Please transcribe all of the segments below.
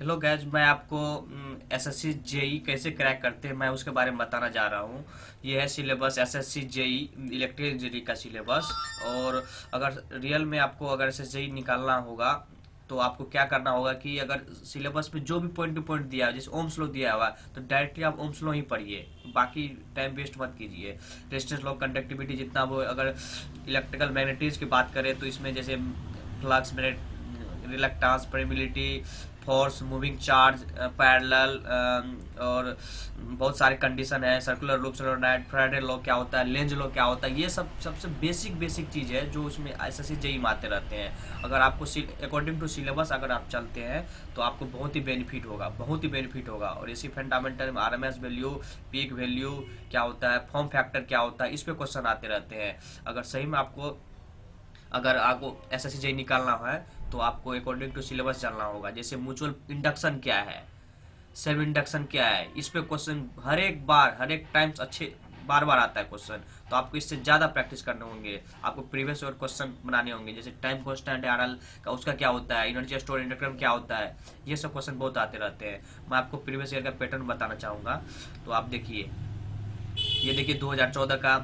Hello guys, मैं आपको SSC JE कैसे क्रैक करते हैं मैं उसके बारे में बताना जा रहा हूँ। ये है syllabus SSC JE electrical engineering का सिलेबस। और अगर रियल में आपको अगर एसएससी जेई निकालना होगा तो आपको क्या करना होगा कि अगर सिलेबस में जो भी पॉइंट टू पॉइंट दिया है, जैसे ओम्स लॉ दिया हुआ है तो डायरेक्टली आप ओम्स लॉ ही पढ़िए, बाकी टाइम वेस्ट मत कीजिए। रेजिस्टेंस लॉ, कंडक्टिविटी जितना वो, अगर इलेक्ट्रिकल मैग्नेटिज्म की बात करें तो इसमें जैसे flux, reluctance, permeability, force, moving charge, parallel, और बहुत सारे कंडीशन है, circular loop, solenoid, Faraday law क्या होता है, लेंज लॉ क्या होता है, ये सब सबसे बेसिक बेसिक चीज़ है जो उसमें एसएससी जेई में आते रहते हैं। अगर आपको अकॉर्डिंग टू सिलेबस अगर आप चलते हैं तो आपको बहुत ही बेनिफिट होगा, बहुत ही बेनिफिट होगा। और इसी फंडामेंटल में आरएमएस वैल्यू, पीक वैल्यू क्या होता है, फॉर्म फैक्टर क्या होता है, इस पे क्वेश्चन आते रहते हैं। अगर आपको एसएससी जेई निकालना है तो आपको अकॉर्डिंग टू सिलेबस चलना होगा। जैसे म्यूचुअल इंडक्शन क्या है, सेल्फ इंडक्शन क्या है, इस पे क्वेश्चन हर एक बार, हर एक टाइम्स अच्छे बार बार आता है क्वेश्चन। तो आपको इससे ज़्यादा प्रैक्टिस करने होंगे, आपको प्रीवियस ईयर क्वेश्चन बनाने होंगे। जैसे टाइम कॉन्स्टेंट आरएल का उसका क्या होता है, एनर्जी स्टोर इंडक्टर क्या होता है, ये सब क्वेश्चन बहुत आते रहते हैं। मैं आपको प्रीवियस ईयर का पैटर्न बताना चाहूँगा। तो आप देखिए, ये देखिए 2014 का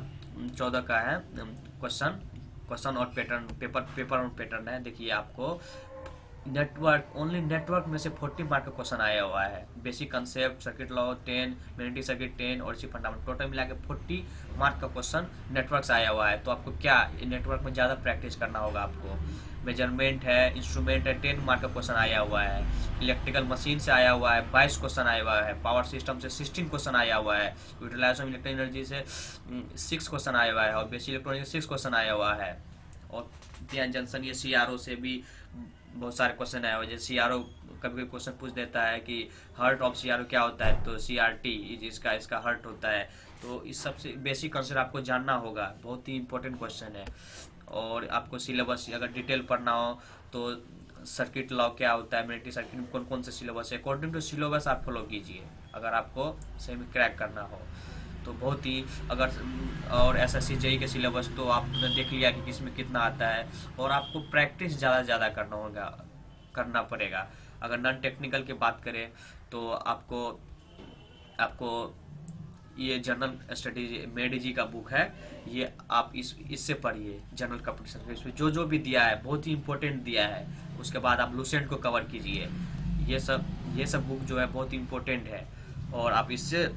14 का है क्वेश्चन, क्वेश्चन और पैटर्न, पेपर और पैटर्न है। देखिए आपको नेटवर्क, ओनली नेटवर्क में से 40 मार्क का क्वेश्चन आया हुआ है। Basic concept, circuit law 10, magnetic circuit 10 और इसी फंडामेंटल, टोटल मिला के 40 मार्क का क्वेश्चन नेटवर्क से आया हुआ है। तो आपको क्या नेटवर्क में ज़्यादा प्रैक्टिस करना होगा आपको। मेजरमेंट है, इंस्ट्रूमेंट है, 10 मार्क का क्वेश्चन आया हुआ है। इलेक्ट्रिकल मशीन से आया हुआ है, 22 क्वेश्चन आया हुआ है। पावर सिस्टम से 16 क्वेश्चन आया हुआ है। यूटिलाइजेशन इलेक्ट्रिक एनर्जी से 6 क्वेश्चन आया हुआ है और बेसिक इलेक्ट्रॉनिक 6 क्वेश्चन आया हुआ है। और ध्यान जंक्शन, ये सीआरओ से भी बहुत सारे क्वेश्चन आए हुए हैं। जैसे सीआरओ कभी कभी क्वेश्चन पूछ देता है कि हर्ट ऑफ सीआरओ क्या होता है, तो सीआरटी इसका इसका हर्ट होता है। तो इस सबसे बेसिक कंसेप्ट आपको जानना होगा, बहुत ही इंपॉर्टेंट क्वेश्चन है। और आपको सिलेबस अगर डिटेल पढ़ना हो तो सर्किट लॉ क्या होता है, मैग्नेटिक सर्किट में कौन कौन से सिलेबस है, अकॉर्डिंग टू सिलेबस आप फॉलो कीजिए अगर आपको सही में क्रैक करना हो तो। बहुत ही अगर और एसएससी जेई के सिलेबस तो आपने देख लिया कि किसमें कितना आता है। और आपको प्रैक्टिस ज़्यादा से ज़्यादा करना पड़ेगा। अगर नॉन टेक्निकल की बात करें तो आपको आपको ये जनरल स्टडी मेडी जी का बुक है, ये आप इससे पढ़िए। जनरल कंपटीशन इसमें जो जो भी दिया है बहुत ही इंपॉर्टेंट दिया है। उसके बाद आप लूसेंट को कवर कीजिए। ये सब बुक जो है बहुत इंपॉर्टेंट है और आप इससे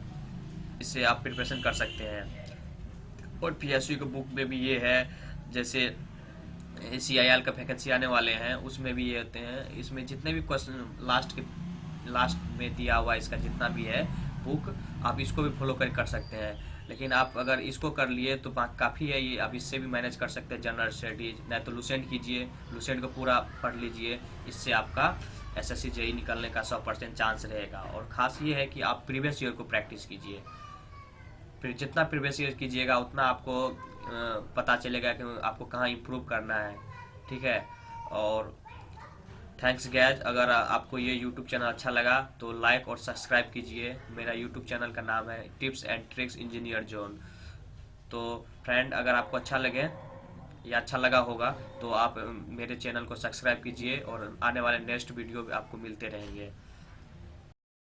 इससे आप प्रिपरेशन कर सकते हैं। और पीएसयू के बुक में भी ये है, जैसे सीआईएल का वैकेंसी आने वाले हैं उसमें भी ये होते हैं। इसमें जितने भी क्वेश्चन लास्ट में दिया हुआ इसका जितना भी है बुक, आप इसको भी फॉलो कर सकते हैं। लेकिन आप अगर इसको कर लिए तो काफ़ी है, ये आप इससे भी मैनेज कर सकते हैं जनरल स्टडीज। नहीं तो लूसेंट कीजिए, लूसेंट को पूरा पढ़ लीजिए, इससे आपका एसएससी जेई निकलने का 100% चांस रहेगा। और ख़ास ये है कि आप प्रीवियस ईयर को प्रैक्टिस कीजिए। फिर जितना प्रीवियस ईयर कीजिएगा उतना आपको पता चलेगा कि आपको कहाँ इम्प्रूव करना है। ठीक है। और थैंक्स गैज, अगर आपको ये यूट्यूब चैनल अच्छा लगा तो लाइक और सब्सक्राइब कीजिए। मेरा यूट्यूब चैनल का नाम है tips and tricks engineer zone. तो फ्रेंड, अगर आपको अच्छा लगे या अच्छा लगा होगा तो आप मेरे चैनल को सब्सक्राइब कीजिए और आने वाले नेक्स्ट वीडियो आपको मिलते रहेंगे।